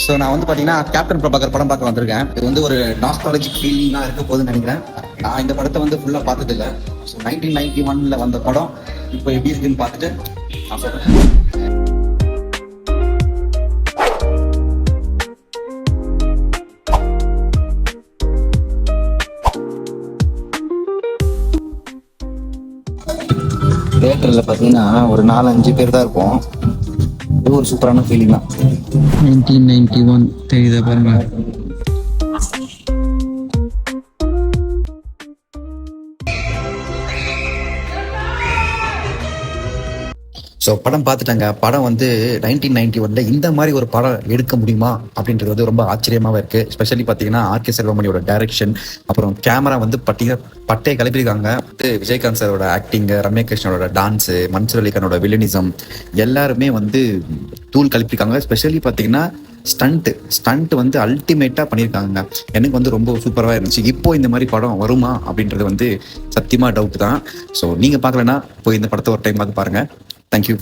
So நான் வந்து பார்த்தீங்கன்னா கேப்டன் பிரபாகர் படம் பார்க்க வந்திருக்கேன். இது வந்து ஒரு நாஸ்டாலஜிக் ஃபீலிங்காக இருக்க போகுதுன்னு நினைக்கிறேன். நான் இந்த படத்தை வந்து ஃபுல்லாக பார்த்ததில்ல. ஸோ 1991 வந்த படம் இப்போ எப்படி இருக்குன்னு பார்த்துட்டு நான் சொல்கிறேன். தியேட்டரில் பார்த்தீங்கன்னா ஒரு 4-5 பேர் தான் இருப்போம். இது ஒரு சூப்பரான ஃபீலிங் தான். 1991 தெரியுதா பாருங்க. ஸோ படம் பார்த்துட்டாங்க. படம் வந்து 1991 இந்த மாதிரி ஒரு படம் எடுக்க முடியுமா அப்படின்றது வந்து ரொம்ப ஆச்சரியமாகவே இருக்குது. ஸ்பெஷலி பார்த்தீங்கன்னா ஆர்கே செல்வமணியோட டைரக்ஷன், அப்புறம் கேமரா வந்து பட்டையை கிளப்பியிருக்காங்க. விஜயகாந்த் சாரோட ஆக்டிங்கு, ரம்யா கிருஷ்ணனோட டான்ஸு, மன்சூர் அலிகானோட வில்லனிசம் எல்லாருமே வந்து தூள் கிளப்பியிருக்காங்க. ஸ்பெஷலி பார்த்தீங்கன்னா ஸ்டண்ட் வந்து அல்டிமேட்டாக பண்ணியிருக்காங்க. எனக்கு வந்து ரொம்ப சூப்பராக இருந்துச்சு. இப்போ இந்த மாதிரி படம் வருமா அப்படின்றது வந்து சத்தியமாக டவுட் தான். ஸோ நீங்கள் பார்க்கலன்னா போய் இந்த படத்தை ஒரு டைம் பார்த்து பாருங்கள். தேங்க்யூ.